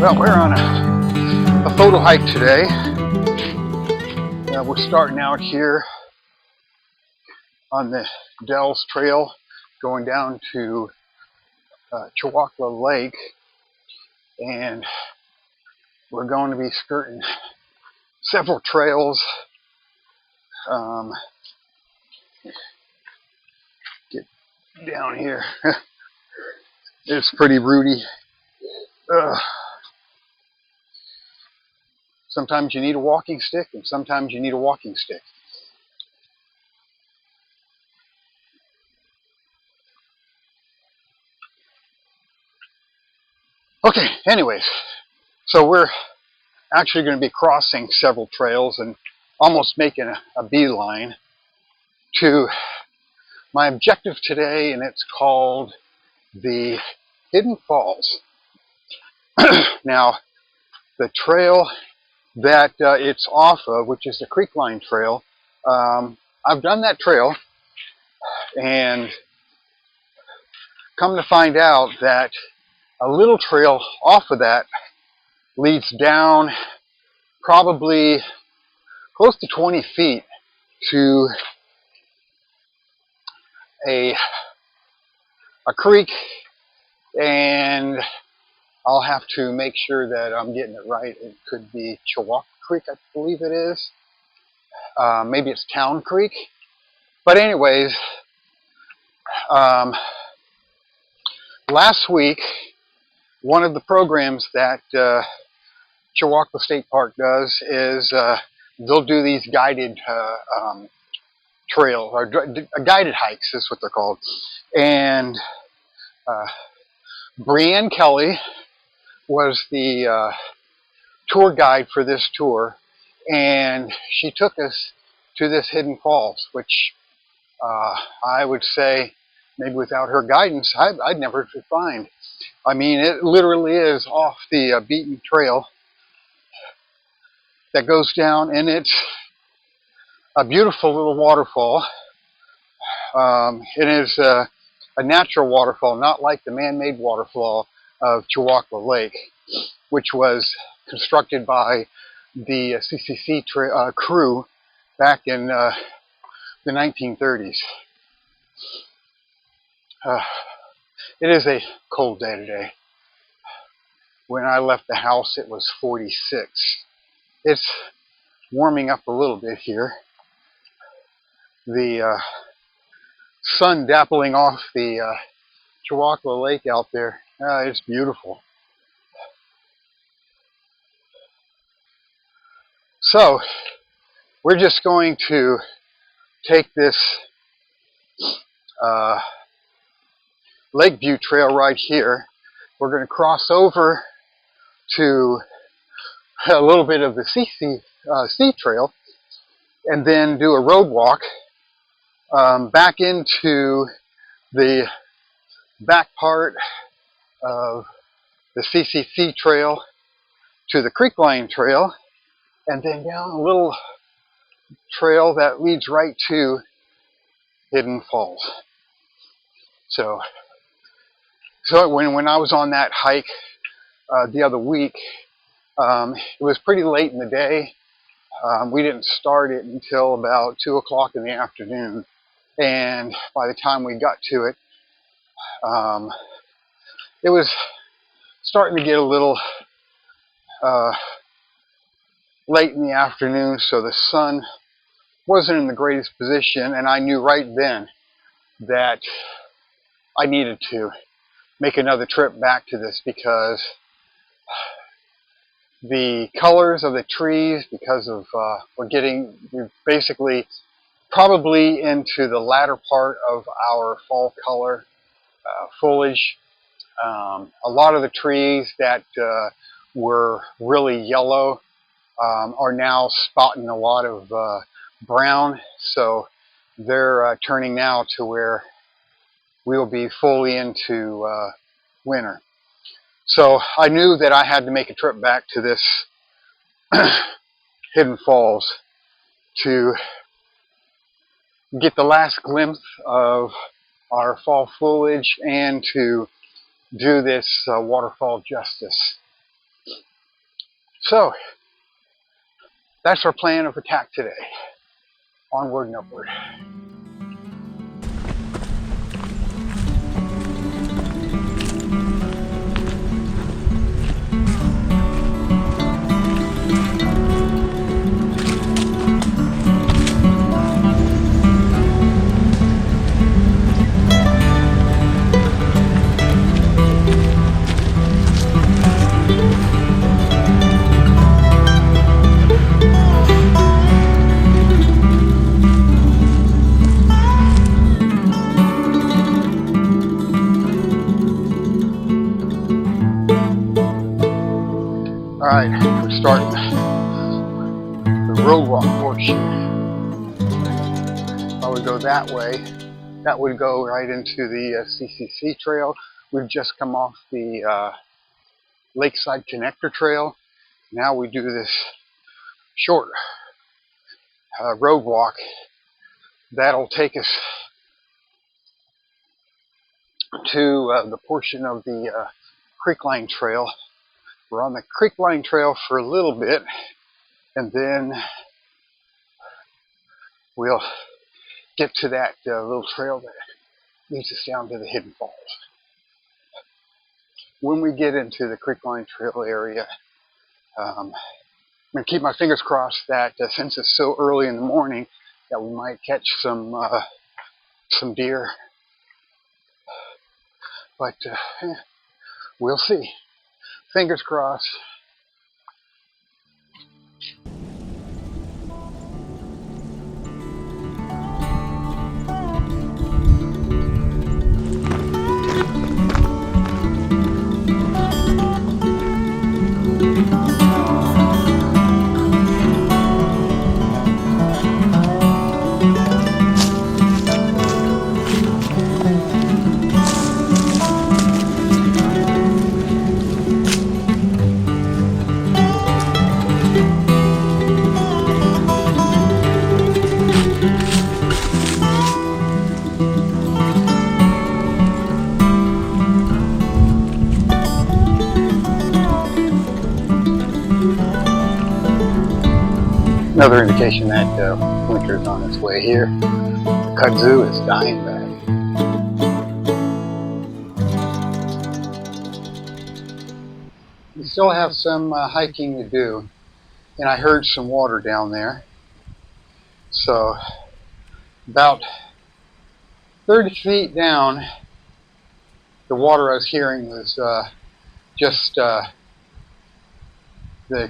Well, we're on a photo hike today. We're starting out here on the Dells Trail, going down to Chewacla Lake, and we're going to be skirting several trails. Get down here. It's pretty rooty. Sometimes you need a walking stick, and sometimes you need a walking stick. Okay, anyways, so we're actually going to be crossing several trails and almost making a beeline to my objective today, and it's called the Hidden Falls. Now, the trail that it's off of, which is the Creek Line Trail, I've done that trail, and come to find out that a little trail off of that leads down probably close to 20 feet to a creek, and I'll have to make sure that I'm getting it right. It could be Chewacla Creek, I believe it is. Maybe it's Town Creek. But anyways, last week, one of the programs that Chewacla State Park does is they'll do these guided trails, or guided hikes is what they're called. And Brianne Kelly was the tour guide for this tour, and she took us to this Hidden Falls, which I would say maybe without her guidance I'd never find. I mean, it literally is off the beaten trail that goes down, and it's a beautiful little waterfall. It is a natural waterfall, not like the man-made waterfall of Chewacla Lake, which was constructed by the CCC crew back in the 1930s. It is a cold day today. When I left the house, it was 46. It's warming up a little bit here. The sun dappling off the Chewacla Lake out there. It's beautiful. So, we're just going to take this Lakeview Trail right here. We're going to cross over to a little bit of the C Trail, and then do a road walk back into the back part of the CCC Trail to the Creek Line Trail, and then down a little trail that leads right to Hidden Falls. So when I was on that hike the other week, it was pretty late in the day. We didn't start it until about 2 o'clock in the afternoon, and by the time we got to it, it was starting to get a little late in the afternoon, so the sun wasn't in the greatest position, and I knew right then that I needed to make another trip back to this, because the colors of the trees, because of we're basically probably into the latter part of our fall color foliage. A lot of the trees that were really yellow are now spotting a lot of brown, so they're turning now to where we'll be fully into winter. So I knew that I had to make a trip back to this Hidden Falls to get the last glimpse of our fall foliage and to do this waterfall justice. So that's our plan of attack today. Onward and upward. Alright, we're starting the road walk portion. If I would go that way, that would go right into the CCC trail. We've just come off the Lakeside Connector Trail. Now we do this short road walk that'll take us to the portion of the Creekline Trail. We're on the Creekline Trail for a little bit, and then we'll get to that little trail that leads us down to the Hidden Falls. When we get into the Creekline Trail area, I'm going to keep my fingers crossed that since it's so early in the morning, that we might catch some deer. But we'll see. Fingers crossed. Another indication that winter's on its way here. The kudzu is dying back. We still have some hiking to do, and I heard some water down there. So about 30 feet down, the water I was hearing was just the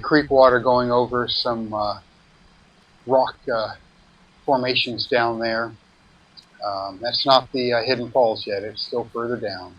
creek water going over some rock formations down there. That's not the Hidden Falls yet, it's still further down.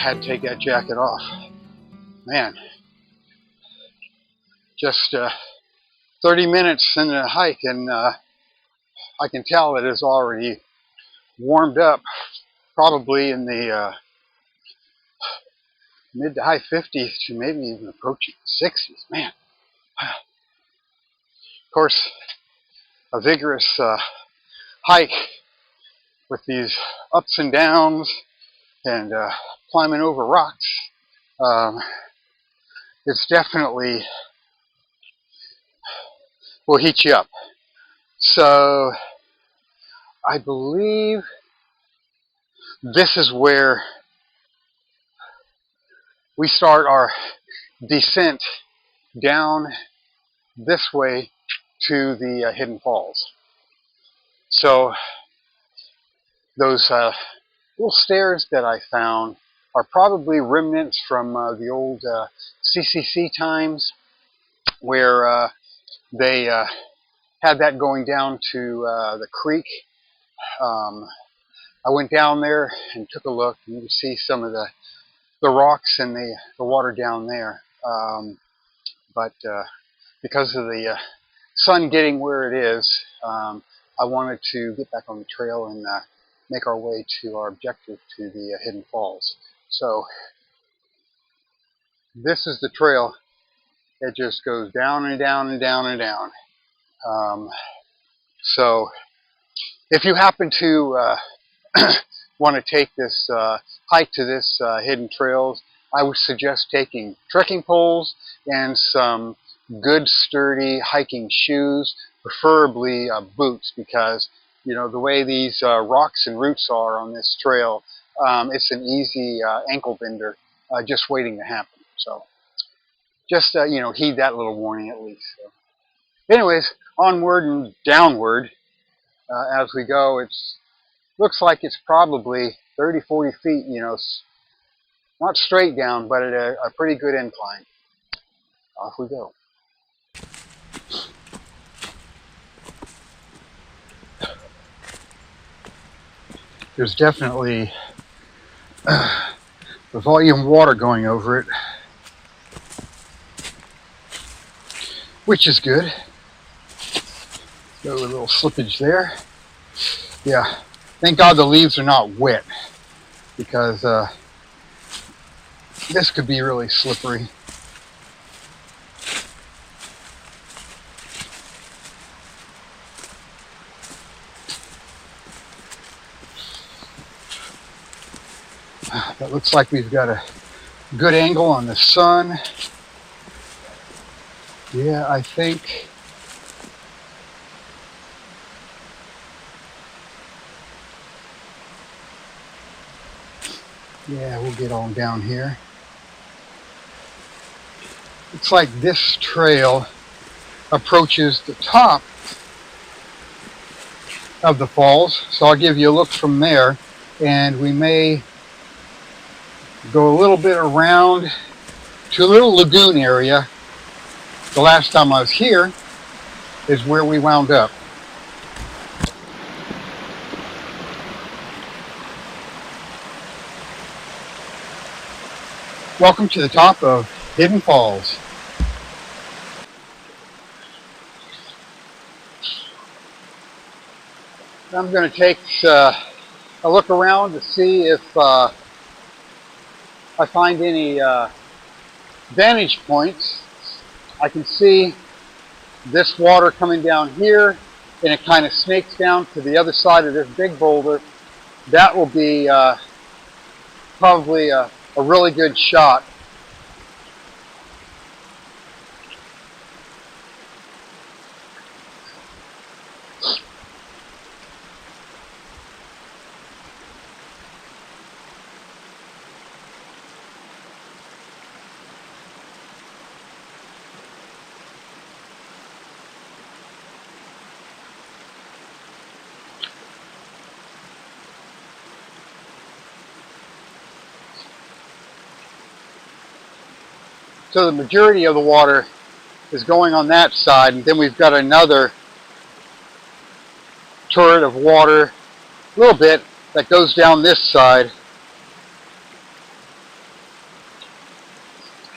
Had to take that jacket off. Man, just 30 minutes in the hike, and I can tell it is already warmed up, probably in the mid to high 50s to maybe even approaching 60s. Man, of course, a vigorous hike with these ups and downs and climbing over rocks. It's definitely will heat you up. So I believe this is where we start our descent down this way to the Hidden Falls. So those little stairs that I found are probably remnants from the old CCC times, where they had that going down to the creek. I went down there and took a look, and you can see some of the rocks and the water down there. But because of the sun getting where it is, I wanted to get back on the trail and make our way to our objective, to the Hidden Falls. So this is the trail. It just goes down and down and down and down. So if you happen to want to take this hike to this hidden trails, I would suggest taking trekking poles and some good sturdy hiking shoes, preferably boots, because you know the way these rocks and roots are on this trail, it's an easy ankle bender just waiting to happen. So just you know, heed that little warning at least. So anyways, onward and downward as we go. It's looks like it's probably 30-40 feet, you know, not straight down, but at a pretty good incline. Off we go. There's definitely the volume water going over it, which is good. Got a little slippage there. Yeah, thank God the leaves are not wet, because this could be really slippery. That looks like we've got a good angle on the sun. Yeah, I think yeah, we'll get on down here. Looks like this trail approaches the top of the falls, so I'll give you a look from there, and we may go a little bit around to a little lagoon area. The last time I was here is where we wound up. Welcome to the top of Hidden Falls. I'm going to take a look around to see if I find any vantage points. I can see this water coming down here, and it kind of snakes down to the other side of this big boulder. That will be probably a really good shot. So the majority of the water is going on that side, and then we've got another turret of water, a little bit, that goes down this side,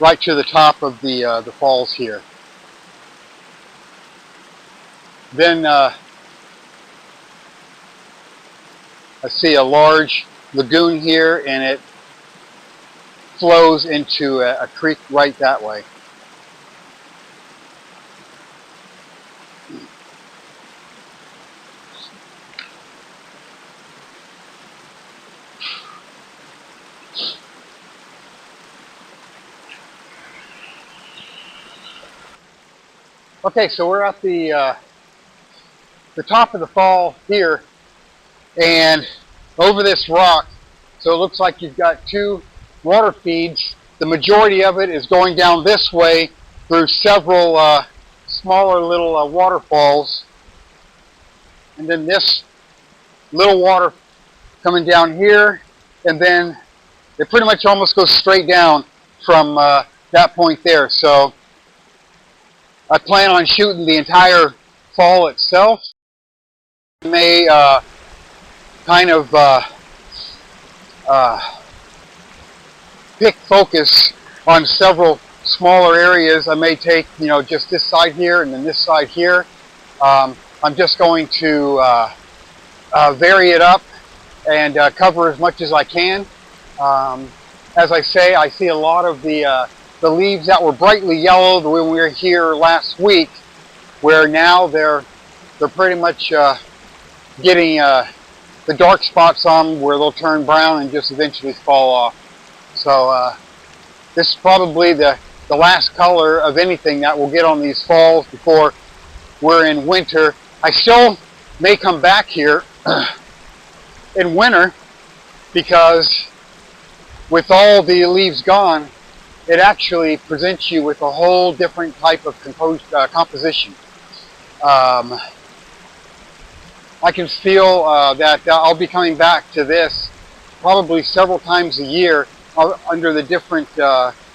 right to the top of the falls here. Then I see a large lagoon here, and it flows into a creek right that way. Okay, so we're at the top of the fall here, and over this rock. So it looks like you've got two water feeds. The majority of it is going down this way through several smaller little waterfalls, and then this little water coming down here, and then it pretty much almost goes straight down from that point there. So I plan on shooting the entire fall itself. I may kind of pick focus on several smaller areas. I may take, just this side here and then this side here. I'm just going to vary it up and cover as much as I can. As I say, I see a lot of the leaves that were brightly yellow when we were here last week, where now they're pretty much getting the dark spots on them, where they'll turn brown and just eventually fall off. So this is probably the last color of anything that we'll get on these falls before we're in winter. I still may come back here in winter, because with all the leaves gone, it actually presents you with a whole different type of composition. I can feel that I'll be coming back to this probably several times a year under the different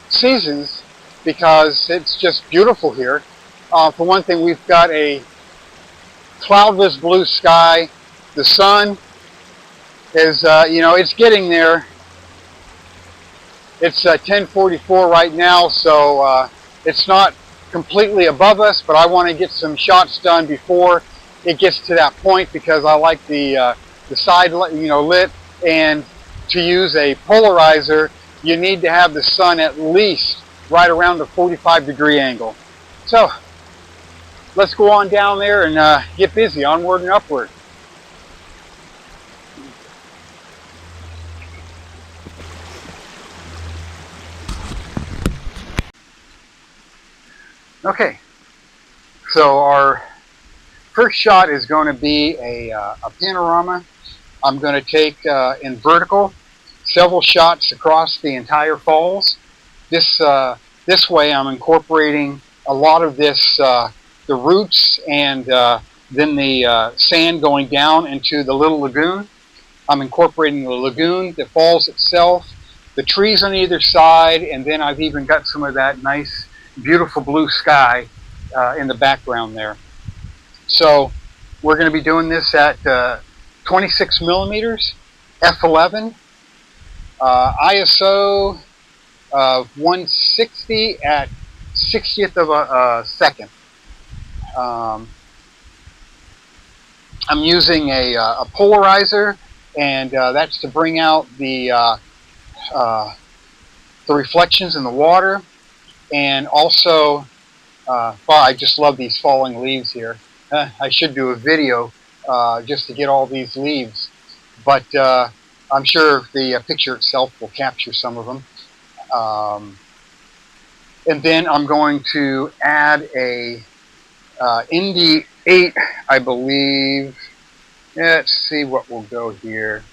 seasons, because it's just beautiful here. For one thing, we've got a cloudless blue sky. The sun is, it's getting there. It's 10:44 right now, so it's not completely above us, but I want to get some shots done before it gets to that point, because I like the side lit, and to use a polarizer you need to have the sun at least right around the 45-degree angle. So let's go on down there and get busy, onward and upward. Okay, so our first shot is going to be a panorama. I'm going to take in vertical several shots across the entire falls. This way I'm incorporating a lot of this, the roots and then the sand going down into the little lagoon. I'm incorporating the lagoon, the falls itself, the trees on either side, and then I've even got some of that nice, beautiful blue sky in the background there. So we're going to be doing this at 26 millimeters, f11, ISO 160 at 60th of a second. I'm using a polarizer, and that's to bring out the reflections in the water, and also, I just love these falling leaves here. I should do a video just to get all these leaves, but I'm sure the picture itself will capture some of them. And then I'm going to add a Indy 8, I believe. Let's see what will go here.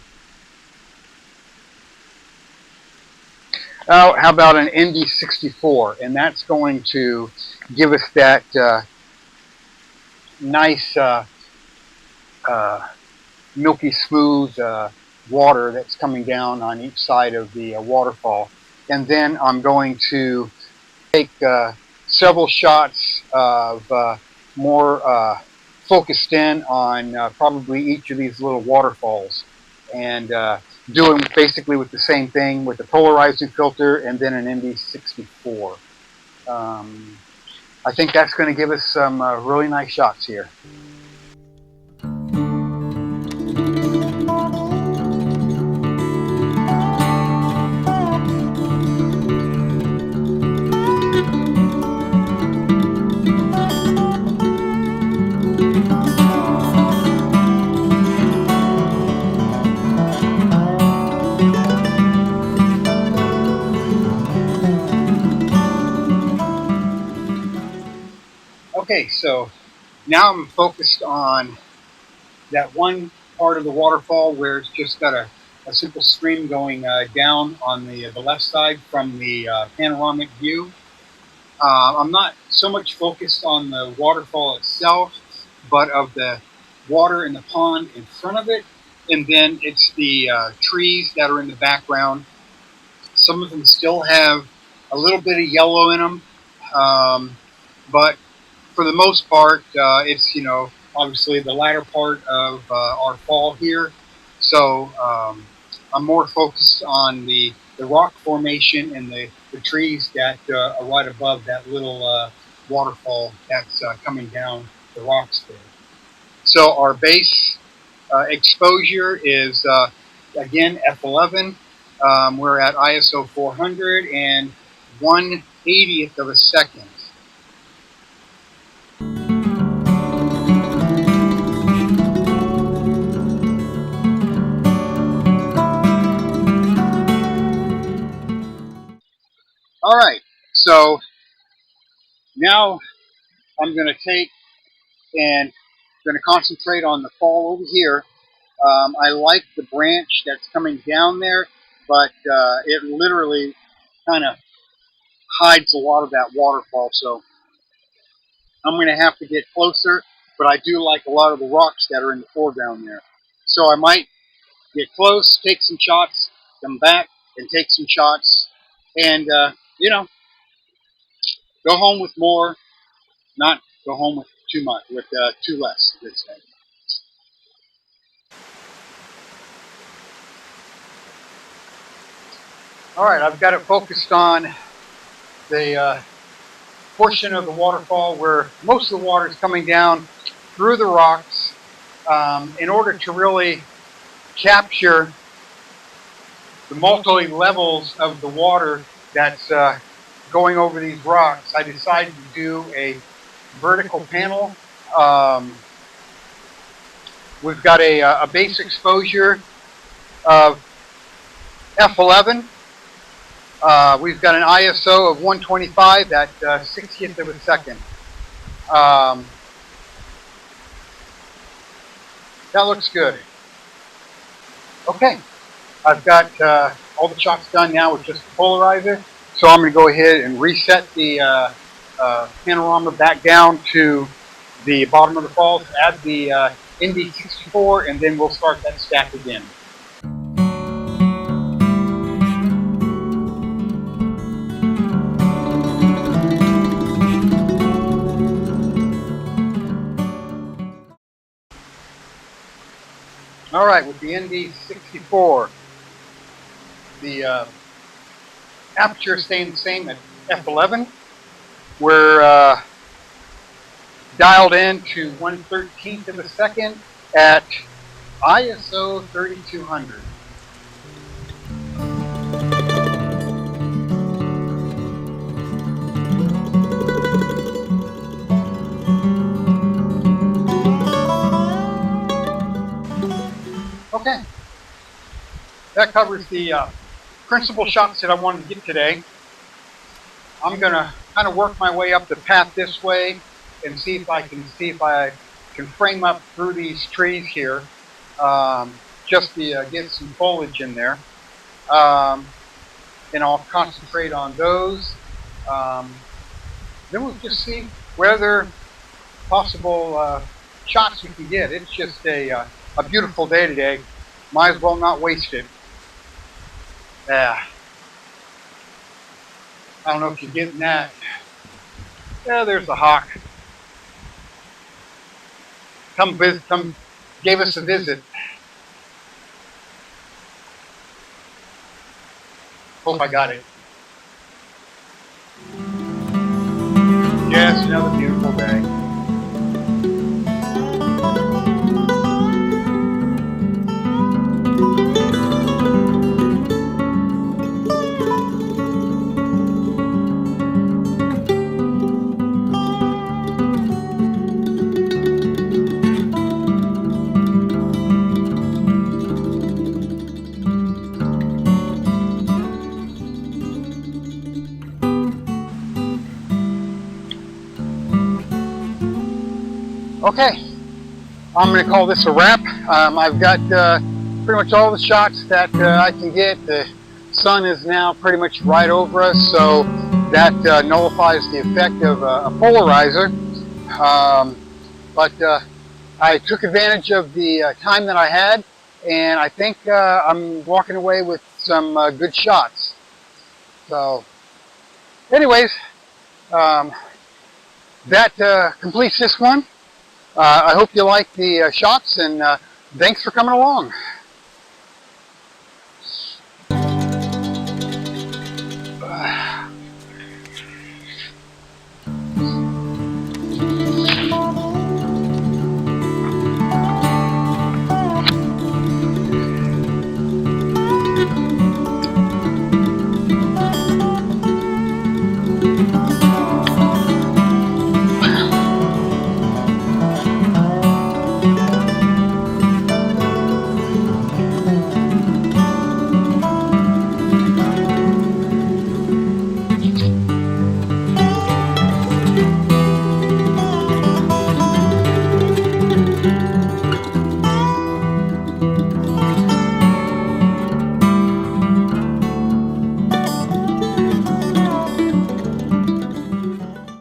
Oh, how about an Indy 64? And that's going to give us that nice milky smooth water that's coming down on each side of the waterfall. And then I'm going to take several shots of more focused in on probably each of these little waterfalls, and do them basically with the same thing, with the polarizing filter and then an MD64. I think that's going to give us some really nice shots here. Okay, so now I'm focused on that one part of the waterfall where it's just got a simple stream going down on the left side from the panoramic view. I'm not so much focused on the waterfall itself, but of the water in the pond in front of it, and then it's the trees that are in the background. Some of them still have a little bit of yellow in them, but for the most part, it's, you know, obviously the latter part of our fall here. So I'm more focused on the rock formation and the trees that are right above that little waterfall that's coming down the rocks there. So our base exposure is, again, f11. We're at ISO 400 and 1/80th of a second. All right, so now I'm going to take and going to concentrate on the fall over here. I like the branch that's coming down there, but it literally kind of hides a lot of that waterfall. So I'm going to have to get closer, but I do like a lot of the rocks that are in the foreground there. So I might get close, take some shots, come back and take some shots, and you know, go home with more, not go home with too much, with too less, let's say. All right, I've got it focused on the portion of the waterfall where most of the water is coming down through the rocks. In order to really capture the multi-levels of the water that's going over these rocks, I decided to do a vertical panel. We've got a base exposure of f11. We've got an ISO of 125 at 60th of a second. That looks good. Okay, I've got all the shots done now with just the polarizer. So I'm going to go ahead and reset the panorama back down to the bottom of the falls, add the ND64, and then we'll start that stack again. All right, with the ND64, the aperture staying the same at f11. We're dialed in to 1/13th of a second at ISO 3200. Okay, that covers the principal shots that I wanted to get today. I'm going to kind of work my way up the path this way and see if I can frame up through these trees here, just to get some foliage in there. And I'll concentrate on those. Then we'll just see whether possible shots we can get. It's just a beautiful day today. Might as well not waste it. Yeah. I don't know if you're getting that. Yeah, there's the hawk. Come gave us a visit. Hope I got it. Yes, another beautiful day. Okay, I'm going to call this a wrap. I've got pretty much all the shots that I can get. The sun is now pretty much right over us, so that nullifies the effect of a polarizer. But I took advantage of the time that I had, and I think I'm walking away with some good shots. So anyways, that completes this one. I hope you like the shots, and thanks for coming along.